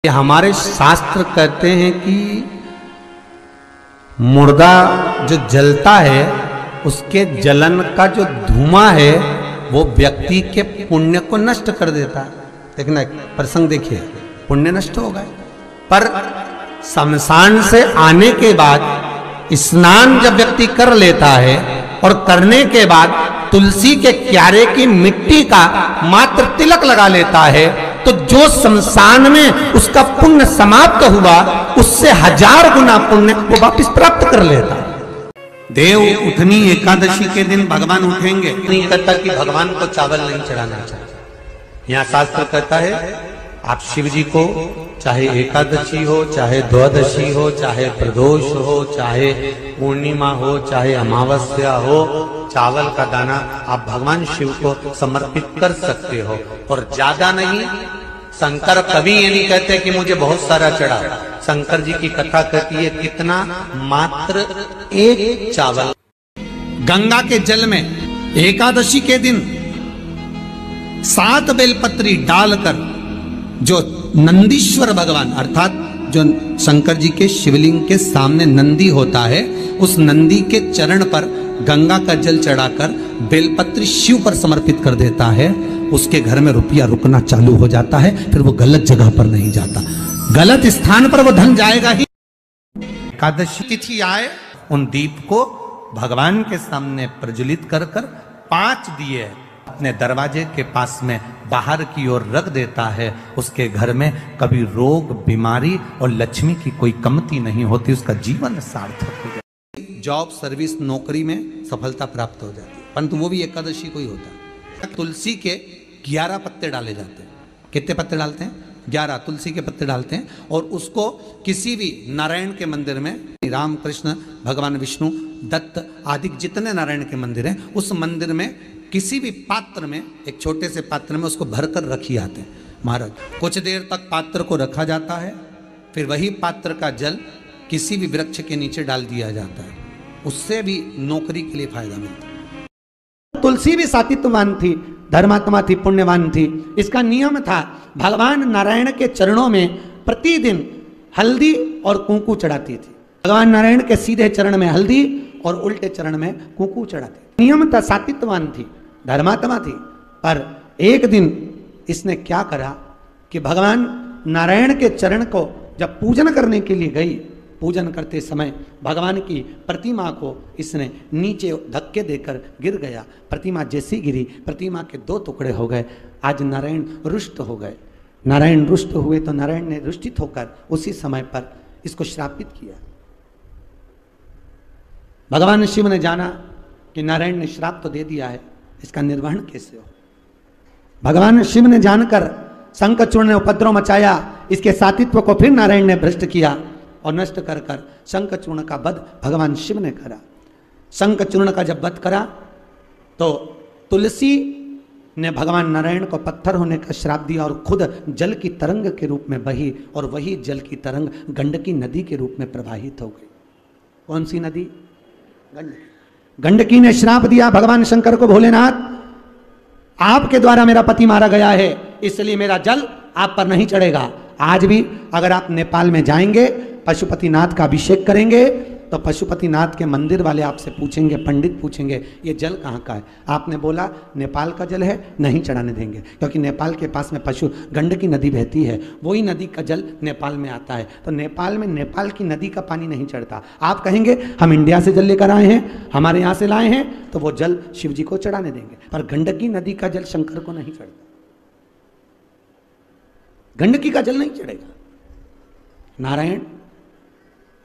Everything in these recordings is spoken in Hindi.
हमारे शास्त्र कहते हैं कि मुर्दा जो जलता है उसके जलन का जो धुआं है वो व्यक्ति के पुण्य को नष्ट कर देता है। देखना एक प्रसंग देखिए, पुण्य नष्ट हो गए, पर शमशान से आने के बाद स्नान जब व्यक्ति कर लेता है और करने के बाद तुलसी के क्यारे की मिट्टी का मात्र तिलक लगा लेता है तो जो शमशान में उसका पुण्य समाप्त हुआ उससे 1000 गुना पुण्य वो वापिस प्राप्त कर लेता है। देव उठनी एकादशी के दिन भगवान उठेंगे, नहीं कहता कि भगवान को चावल नहीं चढ़ाना चाहिए। यहाँ शास्त्र कहता है आप शिव जी को चाहे एकादशी हो, चाहे द्वादशी हो, चाहे प्रदोष हो, चाहे पूर्णिमा हो, चाहे अमावस्या हो, चावल का दाना आप भगवान शिव को समर्पित कर सकते हो और ज्यादा नहीं। शंकर कभी ये नहीं कहते कि मुझे बहुत सारा चढ़ा। शंकर जी की कथा कहती है कितना, मात्र 1 चावल। गंगा के जल में एकादशी के दिन 7 बेलपत्री डालकर जो नंदीश्वर भगवान अर्थात जो शंकर जी के शिवलिंग के सामने नंदी होता है उस नंदी के चरण पर गंगा का जल चढ़ाकर बेलपत्री शिव पर समर्पित कर देता है, उसके घर में रुपया रुकना चालू हो जाता है। फिर वो गलत जगह पर नहीं जाता, गलत स्थान पर वो धन जाएगा ही। एकादशी तिथि आए उन दीप को भगवान के सामने प्रज्वलित कर 5 दिए अपने दरवाजे के पास में बाहर की ओर रख देता है। उसके घर में कभी रोग बीमारी और लक्ष्मी की कोई कमती नहीं होती, उसका जीवन सार्थक हो जाता है। जॉब सर्विस नौकरी में सफलता प्राप्त हो जाती है, परंतु वो भी एकादशी को ही होता है। तुलसी के 11 पत्ते डाले जाते हैं। कितने पत्ते डालते हैं? 11 तुलसी के पत्ते डालते हैं और उसको किसी भी नारायण के मंदिर में, राम कृष्ण भगवान विष्णु दत्त आदि जितने नारायण के मंदिर हैं उस मंदिर में किसी भी पात्र में, एक छोटे से पात्र में उसको भरकर रखी आते हैं महाराज। कुछ देर तक पात्र को रखा जाता है, फिर वही पात्र का जल किसी भी वृक्ष के नीचे डाल दिया जाता है, उससे भी नौकरी के लिए फायदा मिलता है। तुलसी भी सात्विकवान थी, धर्मात्मा थी, पुण्यवान थी। इसका नियम था भगवान नारायण के चरणों में प्रतिदिन हल्दी और कुंकू चढ़ाती थी। भगवान नारायण के सीधे चरण में हल्दी और उल्टे चरण में कुंकू चढ़ाती। नियम था, सात्विकवान थी, धर्मात्मा थी। पर एक दिन इसने क्या करा कि भगवान नारायण के चरण को जब पूजन करने के लिए गई, पूजन करते समय भगवान की प्रतिमा को इसने नीचे धक्के देकर गिर गया। प्रतिमा जैसी गिरी, प्रतिमा के 2 टुकड़े हो गए। आज नारायण रुष्ट हो गए। नारायण रुष्ट हुए तो नारायण ने रुष्टित होकर उसी समय पर इसको श्रापित किया। भगवान शिव ने जाना कि नारायण ने श्राप तो दे दिया है, इसका निर्वहन कैसे हो। भगवान शिव ने जानकर शंखचूर्ण ने उपद्रव मचाया, इसके सात्वित्व को फिर नारायण ने भ्रष्ट किया और नष्ट कर शंखचूर्ण का वध भगवान शिव ने करा। शंखचूर्ण का जब वध करा तो तुलसी ने भगवान नारायण को पत्थर होने का श्राप दिया और खुद जल की तरंग के रूप में बही और वही जल की तरंग गंडकी नदी के रूप में प्रवाहित हो गई। कौन सी नदी? गंडकी ने श्राप दिया भगवान शंकर को, भोलेनाथ आपके द्वारा मेरा पति मारा गया है, इसलिए मेरा जल आप पर नहीं चढ़ेगा। आज भी अगर आप नेपाल में जाएंगे, पशुपतिनाथ का अभिषेक करेंगे तो पशुपतिनाथ के मंदिर वाले आपसे पूछेंगे, पंडित पूछेंगे ये जल कहाँ का है। आपने बोला नेपाल का जल है, नहीं चढ़ाने देंगे, क्योंकि नेपाल के पास में गंडकी नदी बहती है, वही नदी का जल नेपाल में आता है। तो नेपाल में नेपाल की नदी का पानी नहीं चढ़ता। आप कहेंगे हम इंडिया से जल लेकर आए हैं, हमारे यहाँ से लाए हैं, तो वो जल शिव जी को चढ़ाने देंगे। पर गंडकी नदी का जल शंकर को नहीं चढ़ता, गंडकी का जल नहीं चढ़ेगा। नारायण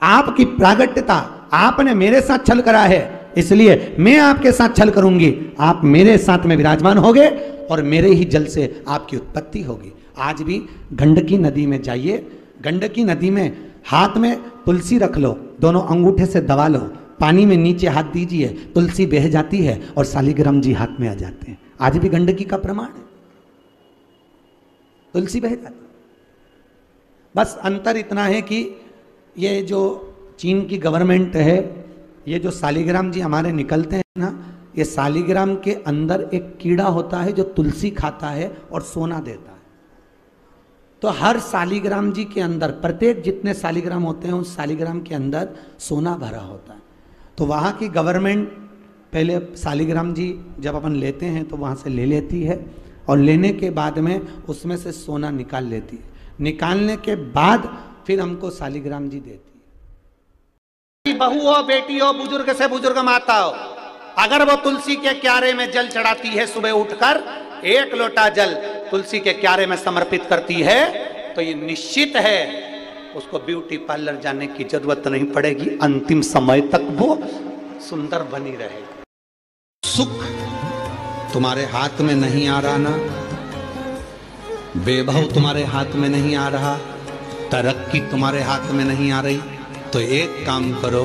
आपकी प्रागट्यता, आपने मेरे साथ छल करा है, इसलिए मैं आपके साथ छल करूंगी। आप मेरे साथ में विराजमान होगे और मेरे ही जल से आपकी उत्पत्ति होगी। आज भी गंडकी नदी में जाइए, गंडकी नदी में हाथ में तुलसी रख लो, दोनों अंगूठे से दबा लो, पानी में नीचे हाथ दीजिए, तुलसी बह जाती है और शालिग्राम जी हाथ में आ जाते हैं। आज भी गंडकी का प्रमाण है, तुलसी बह जाती। बस अंतर इतना है कि ये जो चीन की गवर्नमेंट है, ये जो शालिग्राम जी हमारे निकलते हैं ना, ये शालिग्राम के अंदर एक कीड़ा होता है जो तुलसी खाता है और सोना देता है। तो हर शालिग्राम जी के अंदर, प्रत्येक जितने शालिग्राम होते हैं उस शालिग्राम के अंदर सोना भरा होता है। तो वहाँ की गवर्नमेंट पहले शालिग्राम जी जब अपन लेते हैं तो वहाँ से ले लेती है, और लेने के बाद में उसमें से सोना निकाल लेती है। निकालने के बाद फिर हमको शालिग्राम जी देती है। बहू हो, बेटी हो, बुजुर्ग से बुजुर्ग माता हो, अगर वो तुलसी के क्यारे में जल चढ़ाती है, सुबह उठकर 1 लोटा जल तुलसी के क्यारे में समर्पित करती है, तो ये निश्चित है उसको ब्यूटी पार्लर जाने की जरूरत नहीं पड़ेगी, अंतिम समय तक वो सुंदर बनी रहेगी। सुख तुम्हारे हाथ में नहीं आ रहा ना, वैभव तुम्हारे हाथ में नहीं आ रहा, तरक्की तुम्हारे हाथ में नहीं आ रही, तो एक काम करो,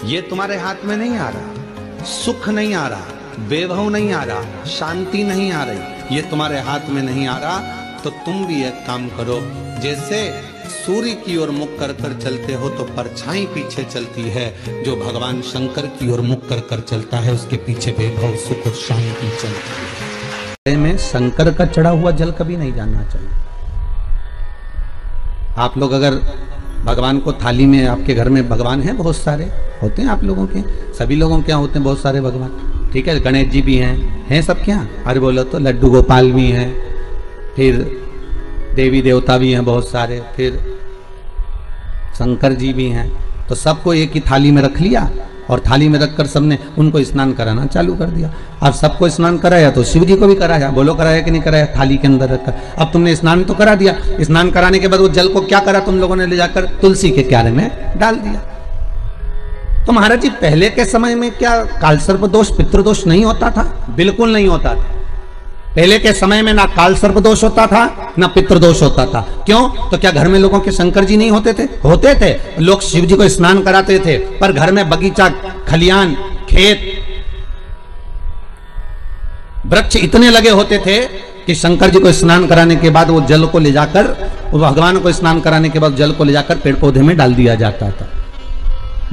ये तुम्हारे हाथ में नहीं आ रहा, सुख नहीं आ रहा, वैभव नहीं आ रहा, शांति नहीं आ रही, ये तुम्हारे हाथ में नहीं आ रहा, तो तुम भी एक काम करो, जैसे सूर्य की ओर मुख कर कर चलते हो तो परछाई पीछे चलती है, जो भगवान शंकर की ओर मुख कर कर चलता है उसके पीछे वैभव सुख और शांति चलती है। में शंकर का चढ़ा हुआ जल कभी नहीं जाना चाहिए। आप लोग अगर भगवान को थाली में, आपके घर में भगवान हैं बहुत सारे होते हैं, आप लोगों के सभी लोगों के यहाँ होते हैं बहुत सारे भगवान, ठीक है, गणेश जी भी हैं सब क्या, अरे बोलो तो लड्डू गोपाल भी हैं, फिर देवी देवता भी हैं बहुत सारे, फिर शंकर जी भी हैं, तो सबको एक ही थाली में रख लिया और थाली में रखकर सबने उनको स्नान कराना चालू कर दिया। अब सबको स्नान कराया तो शिव जी को भी कराया, बोलो कराया कि नहीं कराया, थाली के अंदर रखकर। अब तुमने स्नान तो करा दिया, स्नान कराने के बाद वो जल को क्या करा तुम लोगों ने, ले जाकर तुलसी के क्यारे में डाल दिया। तो महाराज जी पहले के समय में क्या कालसर्प दोष पितृदोष नहीं होता था? बिल्कुल नहीं होता था। पहले के समय में ना कालसर्प दोष होता था ना पितृदोष होता था। क्यों? तो क्या घर में लोगों के शंकर जी नहीं होते थे? होते थे। लोग शिव जी को स्नान कराते थे, पर घर में बगीचा, खलियान, खेत, वृक्ष इतने लगे होते थे कि शंकर जी को स्नान कराने के बाद वो जल को ले जाकर, भगवान को स्नान कराने के बाद जल को ले जाकर पेड़ पौधे में डाल दिया जाता था,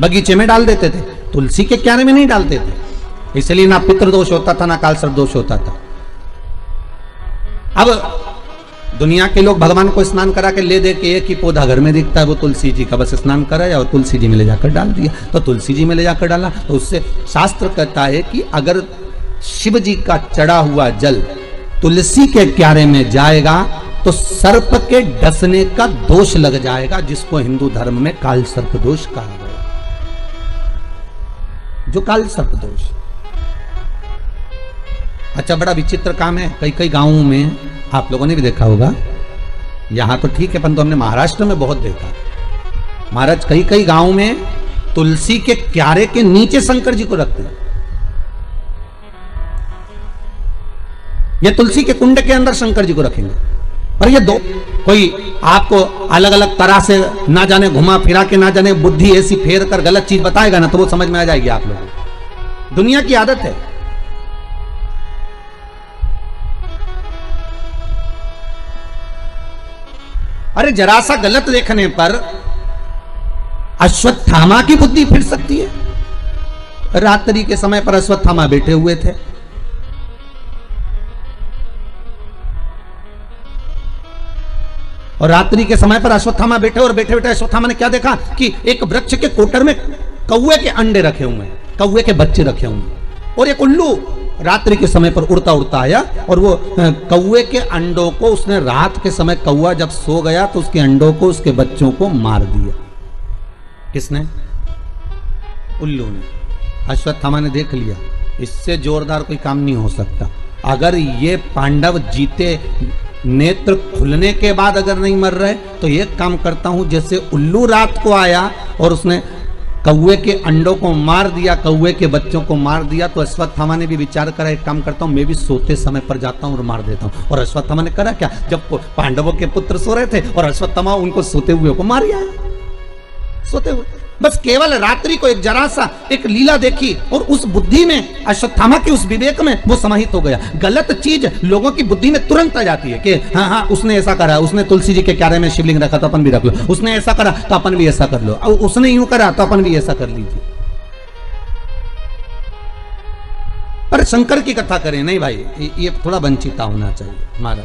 बगीचे में डाल देते थे, तुलसी के क्यारे में नहीं डालते थे। इसलिए ना पितृदोष होता था ना कालसर्प दोष होता था। अब दुनिया के लोग भगवान को स्नान करा के ले दे के एक ही पौधा घर में दिखता है, वो तुलसी जी का, बस स्नान कराया और तुलसी जी में ले जाकर डाल दिया। तो तुलसी जी में ले जाकर डाला तो उससे शास्त्र कहता है कि अगर शिव जी का चढ़ा हुआ जल तुलसी के क्यारे में जाएगा तो सर्प के डसने का दोष लग जाएगा, जिसको हिंदू धर्म में काल सर्प दोष कहा गया, जो काल सर्प दोष। अच्छा, बड़ा विचित्र काम है। कई कई गांवों में आप लोगों ने भी देखा होगा, यहां तो ठीक है परंतु हमने महाराष्ट्र में बहुत देखा। महाराज कई कई गांवों में तुलसी के क्यारे के नीचे शंकर जी को रखते हैं, ये तुलसी के कुंड के अंदर शंकर जी को रखेंगे। पर ये दो कोई आपको अलग अलग तरह से ना जाने घुमा फिरा के ना जाने बुद्धि ऐसी फेर कर गलत चीज बताएगा ना, तो वो समझ में आ जाएगी आप लोगों को। दुनिया की आदत है। अरे जरा सा गलत देखने पर अश्वत्थामा की बुद्धि फिर सकती है। रात्रि के समय पर अश्वत्थामा बैठे हुए थे, और रात्रि के समय पर अश्वत्थामा बैठे, और बैठे बैठे अश्वत्थामा ने क्या देखा कि एक वृक्ष के कोटर में कौवे के अंडे रखे हुए हैं, कौवे के बच्चे रखे हुए हैं, और एक उल्लू रात्रि के समय पर उड़ता उड़ता आया और वो कौवे के अंडों को उसने, रात के समय कौवा जब सो गया तो उसके अंडों को, उसके बच्चों को मार दिया। किसने? उल्लू ने। अश्वत्थामा ने देख लिया इससे जोरदार कोई काम नहीं हो सकता, अगर ये पांडव जीते, नेत्र खुलने के बाद अगर नहीं मर रहे तो एक काम करता हूं, जैसे उल्लू रात को आया और उसने कौवे के अंडों को मार दिया, कौवे के बच्चों को मार दिया, तो अश्वत्थामा ने भी विचार करा, एक काम करता हूं मैं भी सोते समय पर जाता हूं और मार देता हूं। और अश्वत्थामा ने करा क्या, जब पांडवों के पुत्र सो रहे थे और अश्वत्थामा उनको सोते हुए को मार आया, सोते हुए। बस केवल रात्रि को एक जरा सा एक लीला देखी और उस बुद्धि में, अश्वत्थामा के उस विवेक में वो समाहित हो गया। गलत चीज लोगों की बुद्धि में तुरंत आ जाती है कि हाँ हाँ उसने ऐसा करा, उसने तुलसी जी के क्यारे में शिवलिंग रखा तो अपन भी रख लो, उसने ऐसा करा तो अपन भी ऐसा कर लो, उसने यूं करा तो अपन भी ऐसा कर लीजिए। पर शंकर की कथा करें नहीं भाई, ये थोड़ा वंचिता होना चाहिए हमारा।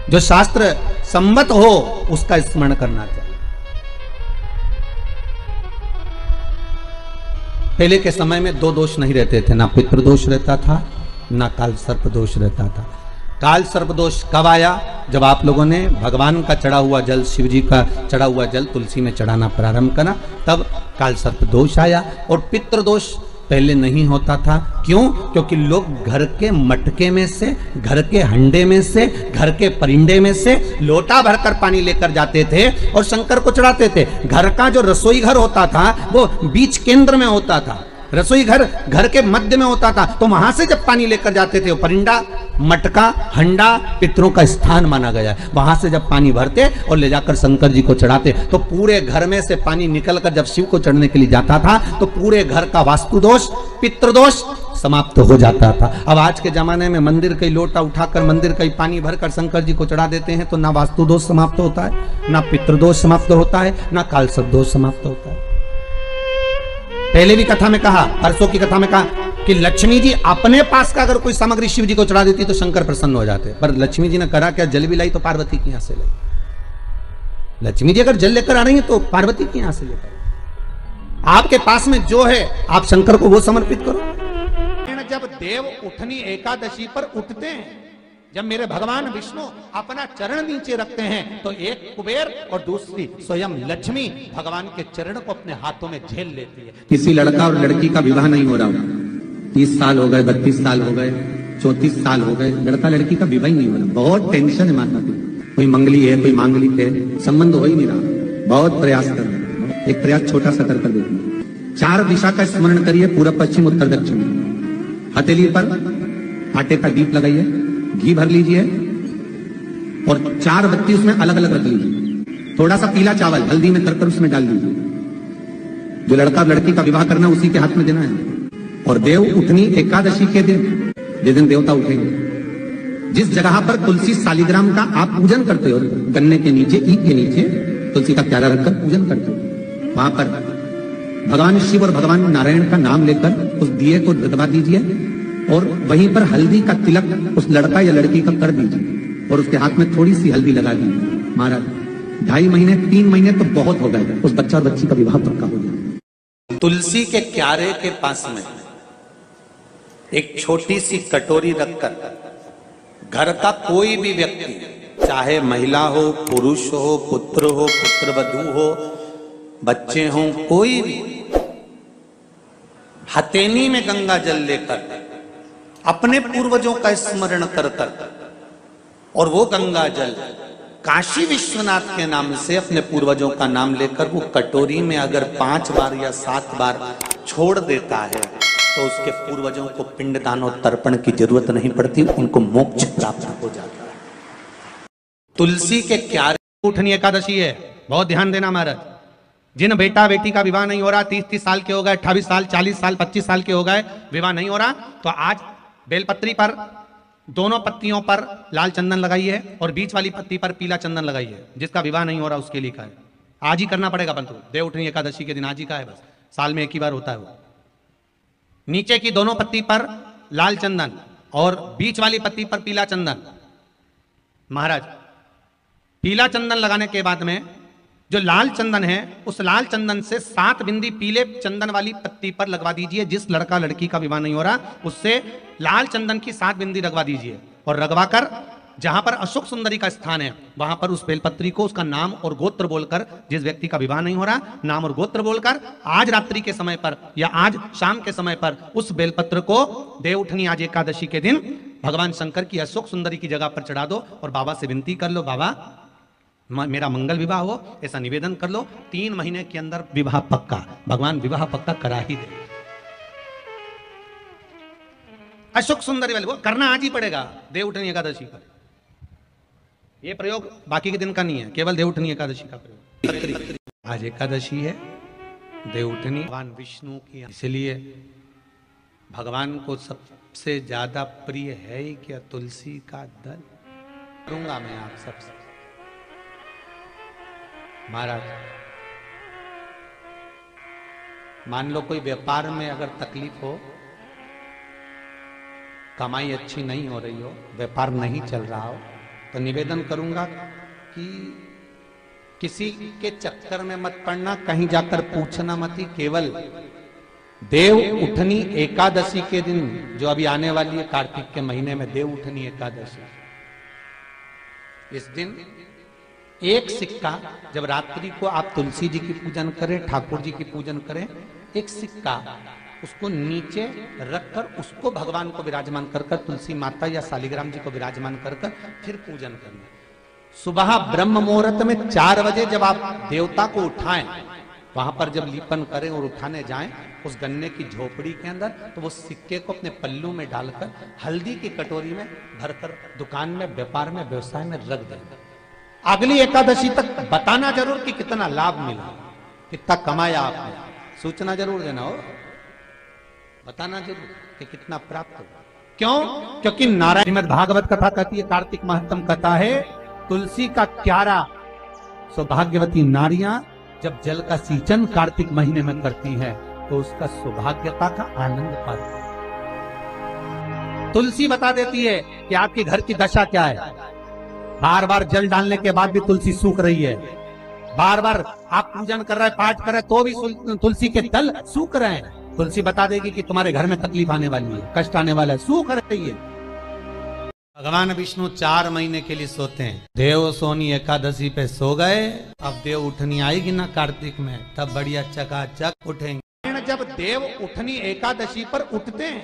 जो शास्त्र सम्मत हो उसका स्मरण करना चाहिए। पहले के समय में दो दोष नहीं रहते थे, ना पितृदोष रहता था, ना काल सर्प दोष रहता था। काल सर्प दोष कब आया? जब आप लोगों ने भगवान का चढ़ा हुआ जल, शिव जी का चढ़ा हुआ जल तुलसी में चढ़ाना प्रारंभ करा, तब काल सर्प दोष आया। और पितृदोष पहले नहीं होता था। क्यों? क्योंकि लोग घर के मटके में से, घर के हंडे में से, घर के परिंडे में से लोटा भरकर पानी लेकर जाते थे और शंकर को चढ़ाते थे। घर का जो रसोई घर होता था वो बीच केंद्र में होता था, रसोई घर घर के मध्य में होता था, तो वहां से जब पानी लेकर जाते थे, वो परिंडा, मटका, हंडा पितरों का स्थान माना गया है। वहां से जब पानी भरते और ले जाकर शंकर जी को चढ़ाते, तो पूरे घर में से पानी निकलकर जब शिव को चढ़ने के लिए जाता था, तो पूरे घर का वास्तु दोष, पितृदोष समाप्त हो जाता था। अब आज के जमाने में मंदिर का लोटा उठाकर मंदिर का पानी भरकर शंकर जी को चढ़ा देते हैं, तो ना वास्तु दोष समाप्त होता है, ना पितृदोष समाप्त होता है, ना कालसर्प दोष समाप्त होता है। पहले भी कथा में कहा, परसों की कथा में कहा कि लक्ष्मी जी अपने पास का अगर कोई सामग्री शिव जी को चढ़ा देती तो शंकर प्रसन्न हो जाते, पर लक्ष्मी जी ने करा क्या? जल भी लाई तो पार्वती की यहां से लाई। लक्ष्मी जी अगर जल लेकर आ रही है तो पार्वती की यहां से लेकर, आपके पास में जो है आप शंकर को वो समर्पित करो। जब देव उठनी एकादशी पर उठते हैं, जब मेरे भगवान विष्णु अपना चरण नीचे रखते हैं, तो एक कुबेर और दूसरी स्वयं लक्ष्मी भगवान के चरण को अपने हाथों में झेल लेती है। किसी लड़का और लड़की का विवाह नहीं हो रहा हो, 30 साल हो गए, 32 साल हो गए, 34 साल हो गए, लड़का लड़की का विवाह ही नहीं हो रहा, बहुत टेंशन है माता पिता। कोई मंगली है, कोई मांगलिक है, संबंध हो ही नहीं रहा, बहुत प्रयास कर रहे हैं। एक प्रयास छोटा सा कर देखिए, 4 दिशा का स्मरण करिए, पूर्व पश्चिम उत्तर दक्षिण। हथेली पर आटे का दीप लगाइए, घी भर लीजिए और 4 बत्ती उसमें अलग अलग रख लीजिए। थोड़ा सा पीला चावल हल्दी में कर उसमें डाल दीजिए। जो लड़का लड़की का विवाह करना उसी के हाथ में देना है। और देव उठनी एकादशी के दिन, जिस दिन देवता उठेंगे, जिस जगह पर तुलसी शालिग्राम का आप पूजन करते हो, गन्ने के नीचे, ईख के नीचे तुलसी का प्याला रखकर पूजन करते हो, वहां पर भगवान शिव और भगवान नारायण का नाम लेकर उस दिए को दबा दीजिए और वहीं पर हल्दी का तिलक उस लड़का या लड़की का कर दीजिए और उसके हाथ में थोड़ी सी हल्दी लगा दीजिए। महाराज 2.5 महीने 3 महीने तो बहुत हो गए, उस बच्चा और बच्ची का विवाह पक्का हो जाए। तुलसी के क्यारे के पास में एक छोटी सी कटोरी रखकर घर का कोई भी व्यक्ति, चाहे महिला हो, पुरुष हो, पुत्र हो, पुत्रवधू हो, बच्चे हों, कोई भी हथेली में गंगा जल लेकर अपने पूर्वजों का स्मरण कर कर और वो गंगा जल काशी विश्वनाथ के नाम से अपने पूर्वजों का नाम लेकर वो कटोरी में अगर 5 बार या 7 बार छोड़ देता है, तो उसके पूर्वजों को पिंडदान और तर्पण की जरूरत नहीं पड़ती, उनको मोक्ष प्राप्त हो जाता है। तुलसी के क्यारे उठनी एकादशी है, बहुत ध्यान देना महाराज। जिन बेटा बेटी का विवाह नहीं हो रहा, 30 साल के हो गए, 28 साल, 40 साल, 25 साल के हो गए, विवाह नहीं हो रहा, तो आज बेलपत्री पर दोनों पत्तियों पर लाल चंदन लगाइए और बीच वाली पत्ती पर पीला चंदन लगाइए। जिसका विवाह नहीं हो रहा उसके लिए का है, आज ही करना पड़ेगा, परंतु देव उठनी एकादशी के दिन आज ही का है, बस साल में एक ही बार होता है वो। नीचे की दोनों पत्ती पर लाल चंदन और बीच वाली पत्ती पर पीला चंदन। महाराज पीला चंदन लगाने के बाद में जो लाल चंदन है, उस लाल चंदन से 7 बिंदी पीले चंदन वाली पत्ती पर लगवा दीजिए। जिस लड़का लड़की का विवाह नहीं हो रहा उससे लाल चंदन की 7 बिंदी लगवा दीजिए और लगवाकर जहां पर अशोक सुंदरी का स्थान है वहां पर उस बेलपत्री को उसका नाम और गोत्र बोलकर, जिस व्यक्ति का विवाह नहीं हो रहा, नाम और गोत्र बोलकर आज रात्रि के समय पर या आज शाम के समय पर उस बेलपत्र को देव उठनी आज एकादशी के दिन भगवान शंकर की अशोक सुंदरी की जगह पर चढ़ा दो और बाबा से विनती कर लो, बाबा मेरा मंगल विवाह हो, ऐसा निवेदन कर लो। 3 महीने के अंदर विवाह पक्का, भगवान विवाह पक्का करा ही दे। अशोक सुंदरी वाले वो करना आज ही पड़ेगा देव उठनी एकादशी का। ये प्रयोग बाकी के दिन का नहीं है, केवल देव उठनी एकादशी का प्रयोग। आज एकादशी है, देव उठनी भगवान विष्णु की, इसलिए भगवान को सबसे ज्यादा प्रिय है ही क्या? तुलसी का दल। करूंगा मैं आप सबसे महाराज, मान लो कोई व्यापार में अगर तकलीफ हो, कमाई अच्छी नहीं हो रही हो, व्यापार नहीं चल रहा हो, तो तो निवेदन करूंगा कि किसी के चक्कर में मत पड़ना, कहीं जाकर पूछना मत ही, केवल देव उठनी एकादशी के दिन जो अभी आने वाली है कार्तिक के महीने में देव उठनी एकादशी, इस दिन एक सिक्का जब रात्रि को आप तुलसी जी की पूजन करें, ठाकुर जी की पूजन करें, एक सिक्का उसको नीचे रखकर उसको भगवान को विराजमान कर कर, तुलसी माता या शालिग्राम जी को विराजमान कर कर फिर पूजन करना। सुबह ब्रह्म मुहूर्त में 4 बजे जब आप देवता को उठाएं, वहां पर जब लीपन करें और उठाने जाएं उस गन्ने की झोपड़ी के अंदर, तो वो सिक्के को अपने पल्लू में डालकर हल्दी की कटोरी में भरकर दुकान में, व्यापार में, व्यवसाय में रख दें। अगली एकादशी तक बताना जरूर कि कितना लाभ मिला, कितना कमाया आपने, सूचना जरूर देना हो, बताना जरूर कि कितना प्राप्त हो। क्यों? क्योंकि नारायण श्रीमद् भागवत कथा कहती है, कार्तिक महत्तम कथा है, तुलसी का क्यारा सौभाग्यवती नारियां जब जल का सिंचन कार्तिक महीने में करती है तो उसका सौभाग्यता का आनंद पाती है। तुलसी बता देती है कि आपके घर की दशा क्या है। बार बार जल डालने के बाद भी तुलसी सूख रही है, बार बार आप पूजन कर रहे हैं, पाठ कर रहे हैं, तो भी तुलसी के तल सूख रहे हैं। तुलसी बता देगी कि तुम्हारे घर में तकलीफ आने वाली है, कष्ट आने वाला है, सूख रही है। भगवान विष्णु 4 महीने के लिए सोते हैं। देव सोनी एकादशी पे सो गए, अब देव उठनी आएगी ना कार्तिक में, तब बढ़िया चकाचक उठेंगे। जब देव उठनी एकादशी पर उठते हैं,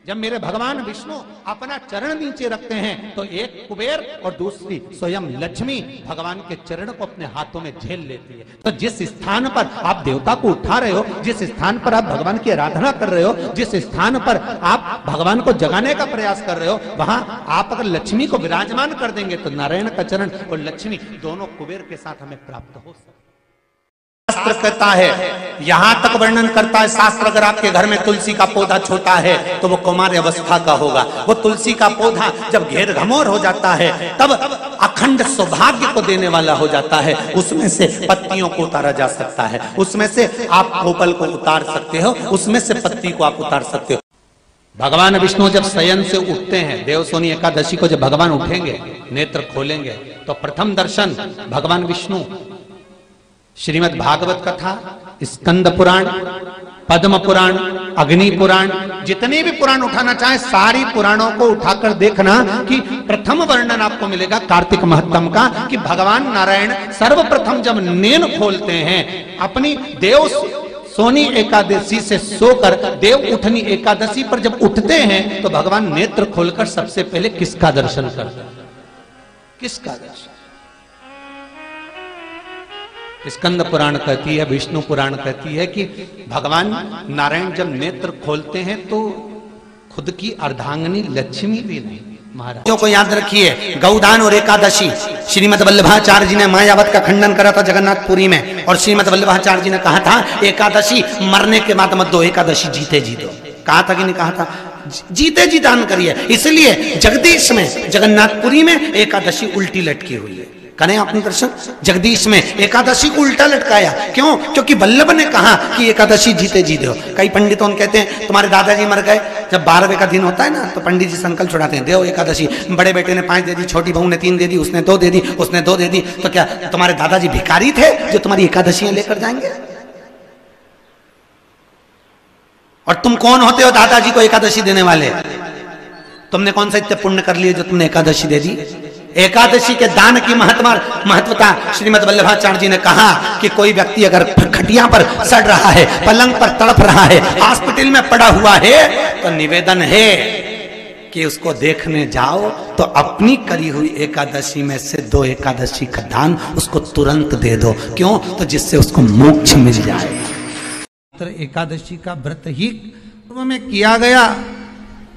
जब मेरे भगवान विष्णु अपना चरण नीचे रखते हैं, तो एक कुबेर और दूसरी स्वयं लक्ष्मी भगवान के चरण को अपने हाथों में झेल लेती है। तो जिस स्थान पर आप देवता को उठा रहे हो, जिस स्थान पर आप भगवान की आराधना कर रहे हो, जिस स्थान पर आप भगवान को जगाने का प्रयास कर रहे हो, वहां आप अगर लक्ष्मी को विराजमान कर देंगे तो नारायण का चरण और लक्ष्मी दोनों कुबेर के साथ हमें प्राप्त हो सकते। शास्त्र कहता है, यहां तक वर्णन करता है शास्त्र, अगर आपके घर में तुलसी का पौधा छोटा है तो वो कौमार अवस्था का होगा। वो तुलसी का पौधा जब घेर घमोर हो जाता है तब अखंड सौभाग्य को देने वाला हो जाता है। उसमें से पत्तियों को उतारा जा सकता है, उसमें से आप कोपल को उतार सकते हो, उसमें से पत्ती को आप उतार सकते हो। भगवान विष्णु जब शयन से उठते हैं, देवसोनी एकादशी को जब भगवान उठेंगे, नेत्र खोलेंगे, तो प्रथम दर्शन भगवान विष्णु श्रीमद् भागवत कथा, स्कंद पुराण, पद्म पुराण, अग्नि पुराण, जितने भी पुराण उठाना चाहे सारी पुराणों को उठाकर देखना कि प्रथम वर्णन आपको मिलेगा कार्तिक महत्तम का, कि भगवान नारायण सर्वप्रथम जब नेत्र खोलते हैं, अपनी देव सोनी एकादशी से सोकर देव उठनी एकादशी पर जब उठते हैं, तो भगवान नेत्र खोलकर सबसे पहले किसका दर्शन करते हैं? किसका दर्शन? स्कंद पुराण कहती है, विष्णु पुराण कहती है कि भगवान नारायण जब नेत्र खोलते हैं तो खुद की अर्धांगिनी लक्ष्मी भी नहीं, महाराज को याद रखिए, गौदान और एकादशी, श्रीमद् वल्लभाचार्य जी ने मायावत का खंडन करा था जगन्नाथपुरी में, और श्रीमद् वल्लभाचार्य जी ने कहा था एकादशी मरने के बाद मत दो, एकादशी जीते जी दो। कहा था कि नहीं कहा था? जीते जी दान करिए। इसलिए जगदीश में, जगन्नाथपुरी में एकादशी उल्टी लटकी हुई है। करें अपने दर्शन, जगदीश में एकादशी को उल्टा लटकाया। क्यों? क्योंकि वल्लभ ने कहा कि एकादशी जीते जी दो। कई पंडितों कहते हैं तुम्हारे दादाजी मर गए, जब 12वें का दिन होता है ना, तो पंडित जी संकल्प छुड़ाते हैं, देव एकादशी, बड़े बेटे ने 5 दे दी, छोटी बहू ने 3 दे दी, उसने 2 दे दी, उसने 2 दे दी, तो क्या तुम्हारे दादाजी भिखारी थे जो तुम्हारी एकादशियां लेकर जाएंगे? और तुम कौन होते हो दादाजी को एकादशी देने वाले? तुमने कौन सा इतने पुण्य कर लिए जो तुमने एकादशी दे दी? एकादशी के दान की महत्वता श्रीमद् वल्लभाचार्य जी ने कहा कि कोई व्यक्ति अगर खटिया पर सड़ रहा है, पलंग पर तड़प रहा है, हॉस्पिटल में पड़ा हुआ है, तो निवेदन है कि उसको देखने जाओ तो अपनी करी हुई एकादशी में से 2 एकादशी का दान उसको तुरंत दे दो। क्यों? तो जिससे उसको मोक्ष मिल जाए। एकादशी का व्रत ही में किया गया,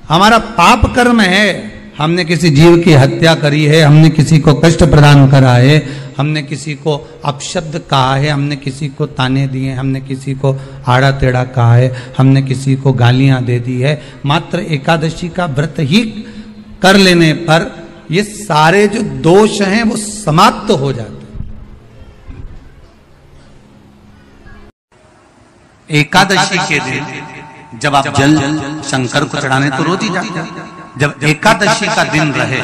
हमारा पाप कर्म है। हमने किसी जीव की हत्या करी है, हमने किसी को कष्ट प्रदान करा है, हमने किसी को अपशब्द कहा है, हमने किसी को ताने दिए, हमने किसी को आड़ा टेढ़ा कहा है, हमने किसी को गालियां दे दी है। मात्र एकादशी का व्रत ही कर लेने पर ये सारे जो दोष हैं वो समाप्त हो जाते हैं। एकादशी के दिन जब आप जल शंकर को चढ़ाने तो रोज ही जाते हैं। जब एकादशी का दिन रहे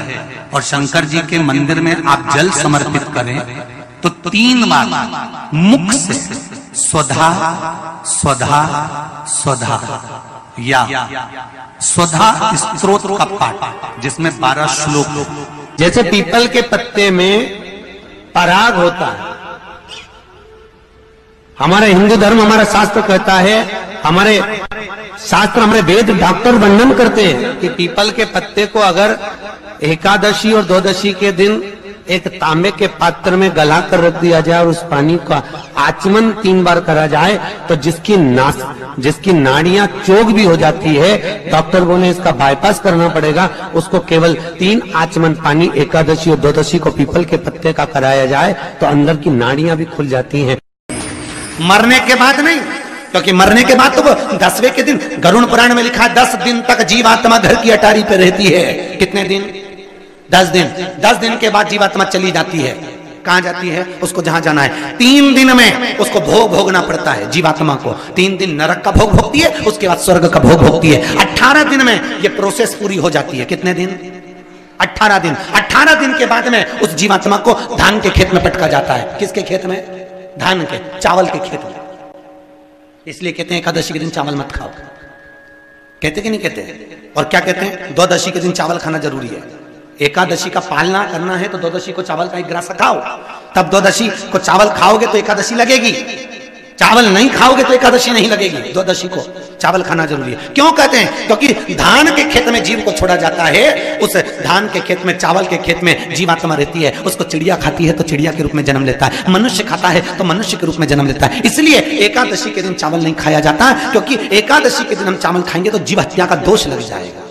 और शंकर जी के मंदिर में आप जल समर्पित करें तो 3 बार मुख से स्वधा स्वधा स्वधा या स्वधा स्तोत्र का पाठ, जिसमें 12 श्लोक। जैसे पीपल के पत्ते में पराग होता है, हमारा हिंदू धर्म, हमारा शास्त्र कहता है, हमारे शास्त्र, हमारे वेद डॉक्टर वर्णन करते हैं कि पीपल के पत्ते को अगर एकादशी और द्वादशी के दिन एक तांबे के पात्र में गला कर रख दिया जाए और उस पानी का आचमन 3 बार करा जाए तो जिसकी नाड़ियां चोक भी हो जाती है, डॉक्टर बोले इसका बाईपास करना पड़ेगा, उसको केवल 3 आचमन पानी एकादशी और द्वादशी को पीपल के पत्ते का कराया जाए तो अंदर की नाड़ियां भी खुल जाती हैं। मरने के बाद नहीं, क्योंकि मरने के बाद तो वो 10वें के दिन, गरुड़ पुराण में लिखा है 10 दिन तक जीवात्मा घर की अटारी पे रहती है। कितने दिन? 10 दिन। 10 दिन के बाद जीवात्मा चली जाती है। कहां जाती है? उसको जहां जाना है। 3 दिन में उसको भोग भोगना पड़ता है जीवात्मा को। 3 दिन नरक का भोग भोगती है, उसके बाद स्वर्ग का भोग भोगती है। 18 दिन में ये प्रोसेस पूरी हो जाती है। कितने दिन? 18 दिन। 18 दिन के बाद में उस जीवात्मा को धान के खेत में पटका जाता है। किसके खेत में? धान के, चावल के खेत में। इसलिए कहते हैं एकादशी के दिन चावल मत खाओ। कहते कि नहीं कहते? और क्या कहते हैं? द्वादशी के दिन चावल खाना जरूरी है। एकादशी का पालना करना है तो द्वादशी को चावल का 1 ग्रास खाओ, तब द्वादशी को चावल खाओगे तो एकादशी लगेगी। चावल नहीं खाओगे तो एकादशी नहीं लगेगी। द्वादशी को चावल खाना जरूरी है। क्यों कहते हैं? क्योंकि धान के खेत में जीव को छोड़ा जाता है, उस धान के खेत में, चावल के खेत में जीवात्मा रहती है। उसको चिड़िया खाती है तो चिड़िया के रूप में जन्म लेता है, मनुष्य खाता है तो मनुष्य के रूप में जन्म लेता है। इसलिए एकादशी के दिन चावल नहीं खाया जाता, क्योंकि एकादशी के दिन हम चावल खाएंगे तो जीव हत्या का दोष लग जाएगा।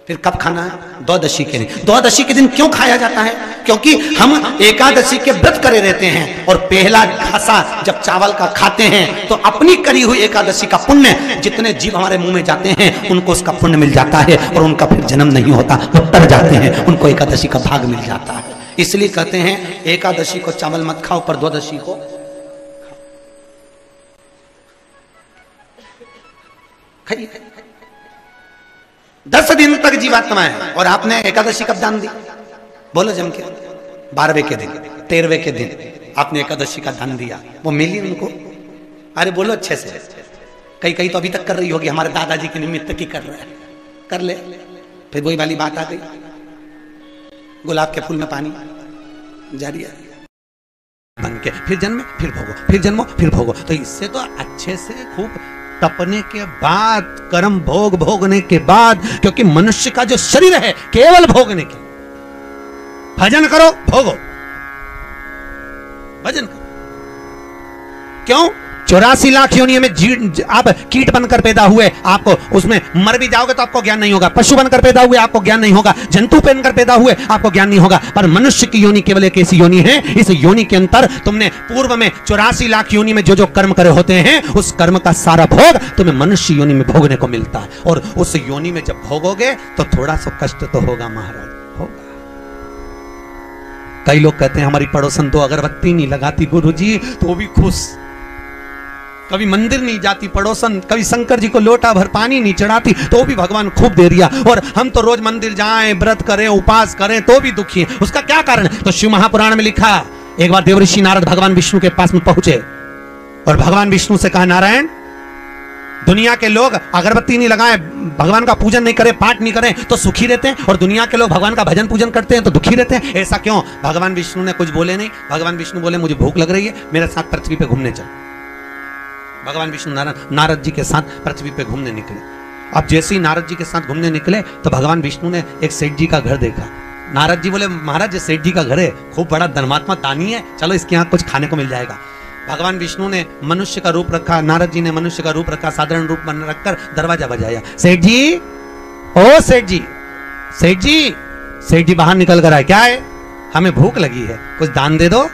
फिर कब खाना है? द्वादशी के दिन। द्वादशी के दिन क्यों खाया जाता है? क्योंकि हम एकादशी के व्रत करे रहते हैं और पहला घासा जब चावल का खाते हैं तो अपनी करी हुई एकादशी का पुण्य, जितने जीव हमारे मुंह में जाते हैं उनको उसका पुण्य मिल जाता है और उनका फिर जन्म नहीं होता, वो तर जाते हैं, उनको एकादशी का भाग मिल जाता है। इसलिए कहते हैं एकादशी को चावल मत खाओ, पर द्वादशी को खाइए। 10 दिन तक जीवात्मा है और आपने एकादशी कब दान दी? बोलो जम के। 12वें के दिन, 13वें के दिन आपने एकादशी का दान दिया, वो मिली उनको? अरे बोलो अच्छे से। कई तो अभी तक कर रही होगी, हमारे दादाजी के निमित्त की कर रहे हैं, कर ले। फिर वही वाली बात आ गई, गुलाब के फूल में पानी जारी है बन के, फिर जन्मे फिर भोगो, फिर जन्मो फिर भोगो। तो इससे तो अच्छे से खूब तपने के बाद, कर्म भोग भोगने के बाद, क्योंकि मनुष्य का जो शरीर है केवल भोगने के, भजन करो भोगो, भजन करो। क्यों? 84 लाख योनियों में आप कीट बनकर पैदा हुए, आपको उसमें मर भी जाओगे तो आपको ज्ञान नहीं होगा। पशु बनकर पैदा हुए आपको ज्ञान नहीं होगा। जंतु बनकर पैदा हुए आपको ज्ञान नहीं होगा। पर मनुष्य की योनि केवल एक ऐसी योनि है, इस योनि के अंतर तुमने पूर्व में 84 लाख योनि में जो कर्म करे होते हैं, उस कर्म का सारा भोग तुम्हें मनुष्य योनि में भोगने को मिलता है। और उस योनि में जब भोगोगे तो थोड़ा सा कष्ट तो होगा महाराज, होगा। कई लोग कहते हैं हमारी पड़ोसन तो अगरबत्ती नहीं लगाती गुरुजी तो वो भी खुश, कभी मंदिर नहीं जाती पड़ोसन, कभी शंकर जी को लोटा भर पानी नहीं चढ़ाती तो भी भगवान खूब दे दिया, और हम तो रोज मंदिर जाएं, व्रत करें, उपास करें तो भी दुखी हैं। उसका क्या कारण? तो शिव महापुराण में लिखा, एक बार देवऋषि नारद भगवान विष्णु के पास में पहुंचे और भगवान विष्णु से कहा, नारायण, दुनिया के लोग अगरबत्ती नहीं लगाएं, भगवान का पूजन नहीं करें, पाठ नहीं करें तो सुखी रहते हैं, और दुनिया के लोग भगवान का भजन पूजन करते हैं तो दुखी रहते हैं, ऐसा क्यों? भगवान विष्णु ने कुछ बोले नहीं। भगवान विष्णु बोले, मुझे भूख लग रही है, मेरे साथ पृथ्वी पे घूमने चल। भगवान विष्णु नारद जी के साथ पृथ्वी पे घूमने निकले। अब जैसे ही नारद जी के साथ घूमने निकले तो भगवान विष्णु ने एक सेठ जी का घर देखा। नारद जी बोले, महाराज ये सेठ जी का घर है, खूब बड़ा धर्मात्मा दानी है, चलो इसके यहाँ कुछ खाने को मिल जाएगा। भगवान विष्णु ने मनुष्य का रूप रखा, नारद जी ने मनुष्य का रूप रखा, साधारण रूप बन रखकर दरवाजा बजाया। सेठ जी, ओ सेठ जी, सेठ जी। सेठ जी बाहर निकल कर आए, क्या है? हमें भूख लगी है, कुछ दान दे दो।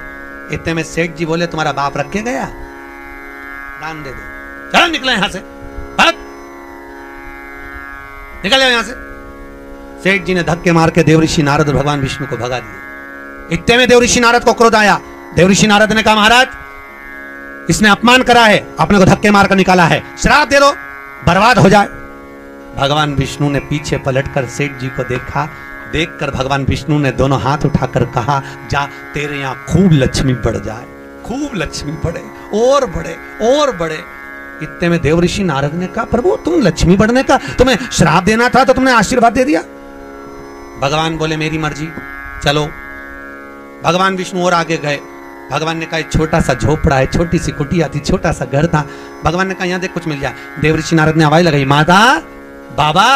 इतने में सेठ जी बोले, तुम्हारा बाप रख के गया, दान दे दो। चलो निकले यहां से, भाग, निकल जाओ यहां से। सेठ जी ने धक्के मार के देवऋषि नारद और भगवान विष्णु को भगा दिया। इतने में देवऋषि नारद को क्रोध आया। देवऋषि नारद ने कहा, महाराज इसने अपमान करा है, अपने को धक्के मारकर निकाला है, श्राप दे दो, बर्बाद हो जाए। भगवान विष्णु ने पीछे पलटकर सेठ जी को देखा, देखकर भगवान विष्णु ने दोनों हाथ उठाकर कहा, जा तेरे यहाँ खूब लक्ष्मी बढ़ जाए, खूब लक्ष्मी बढ़े और बढ़े और बढ़े। इतने में देवऋषि नारद ने कहा, प्रभु तुम लक्ष्मी बढ़ने का, तुम्हें श्राप देना था तो तुमने आशीर्वाद दे दिया। भगवान बोले मेरी मर्जी, चलो। भगवान विष्णु और आगे गए। भगवान ने कहा एक छोटा सा झोपड़ा है, छोटी सी कुटिया थी, छोटा सा घर था। भगवान ने कहा यहाँ देख कुछ मिल जाए। देवऋषि नारद ने आवाज लगाई, माता बाबा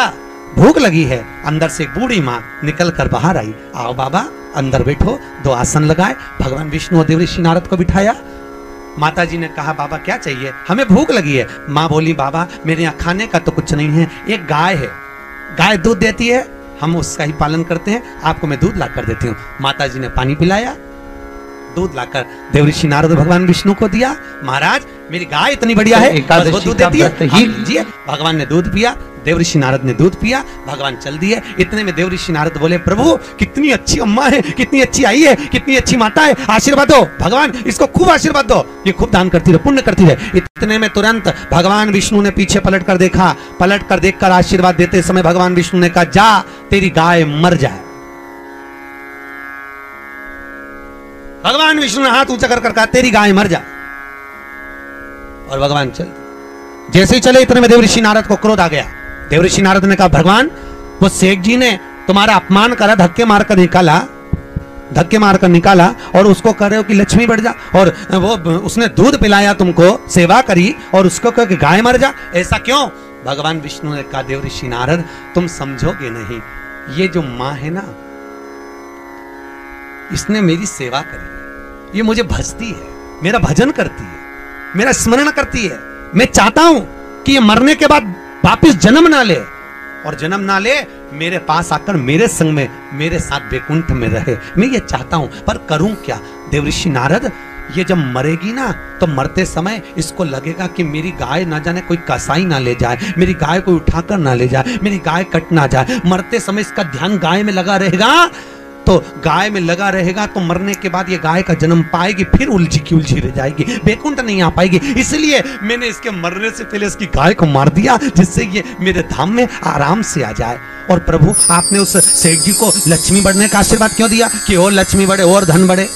भूख लगी है। अंदर से एक बूढ़ी माँ निकल कर बाहर आई, आओ बाबा अंदर बैठो। 2 आसन लगाए, भगवान विष्णु और देवऋषि नारद को बिठाया। माता जी ने कहा, बाबा क्या चाहिए? हमें भूख लगी है। माँ बोली, बाबा मेरे यहाँ खाने का तो कुछ नहीं है, एक गाय है, गाय दूध देती है, हम उसका ही पालन करते हैं, आपको मैं दूध ला कर देती हूँ। माता जी ने पानी पिलाया, दूध लाकर देवऋषि नारद भगवान विष्णु को दिया। महाराज मेरी गाय इतनी बढ़िया है, वो दूध देती है। भगवान ने दूध पिया, देवऋषि नारद ने दूध पिया, भगवान चल दिए। इतने में देवऋषि नारद बोले, प्रभु कितनी अच्छी अम्मा है, कितनी अच्छी आई है, कितनी अच्छी माता है, आशीर्वाद दो भगवान, इसको खूब आशीर्वाद दो, ये खूब दान करती रहे, पुण्य करती रहे। इतने में तुरंत भगवान विष्णु ने पीछे पलट कर देखा, पलट कर देखकर आशीर्वाद देते समय भगवान विष्णु ने कहा, जा तेरी गाय मर जाए। भगवान विष्णु ने हाथ ऊंचा कर कहा, तेरी गाय मर जाए। और भगवान चल, जैसे ही चले इतने में देवऋषि नारद को क्रोध आ गया। देवऋषि नारद ने कहा, भगवान वो शेख जी ने तुम्हारा अपमान करा, धक्के मारकर निकाला और उसको कह रहे हो कि लक्ष्मी बढ़ जा, और वो उसने दूध पिलाया तुमको, सेवा करी और उसको कह कि गाय मर जा, ऐसा क्यों? भगवान विष्णु ने कहा, देवऋषि नारद तुम समझोगे नहीं, ये जो माँ है ना, इसने मेरी सेवा करी, ये मुझे भजती है, मेरा भजन करती है, मेरा स्मरण करती है। मैं चाहता हूं कि ये मरने के बाद वापिस जन्म ना ले, और जन्म ना ले मेरे पास आकर मेरे संग में मेरे साथ वैकुंठ में रहे, मैं ये चाहता हूं, पर करूं क्या? देवऋषि नारद ये जब मरेगी ना तो मरते समय इसको लगेगा कि मेरी गाय ना जाने कोई कसाई ना ले जाए, मेरी गाय कोई उठाकर ना ले जाए, मेरी गाय कट ना जाए। मरते समय इसका ध्यान गाय में लगा रहेगा, तो गाय में लगा रहेगा तो मरने के बाद ये गाय का जन्म पाएगी, फिर उलझी की उलझी रह जाएगी, वैकुंठ नहीं आ पाएगी। इसलिए मैंने इसके मरने से पहले इसकी गाय को मार दिया, जिससे ये मेरे धाम में आराम से आ जाए। और प्रभु आपने उस सेठ जी को लक्ष्मी बढ़ने का आशीर्वाद क्यों दिया कि और लक्ष्मी बढ़े और धन बढ़े?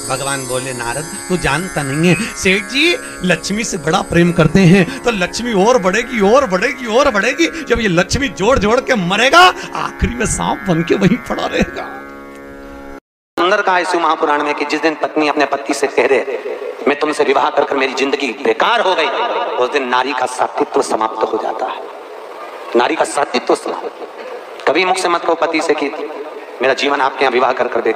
भगवान बोले, नारद तू जानता नहीं है, सेठ जी लक्ष्मी से बड़ा प्रेम करते हैं, तो लक्ष्मी और बढ़ेगी और बढ़ेगी और बढ़ेगी। जब ये लक्ष्मी जोड़ जोड़ के मरेगा, आखिरी में सांप बन के वहीं पड़ा रहेगा। सुंदर कहा इस महापुराण में कि जिस दिन पत्नी अपने पति से कह दे मैं तुमसे विवाह कर मेरी जिंदगी बेकार हो गई, उस दिन नारी का सात्वित्व समाप्त हो जाता है। नारी का सात्वित्व समाप्त। कभी मुख से मत कहो पति से कि मेरा जीवन आपके यहाँ विवाह कर बेकार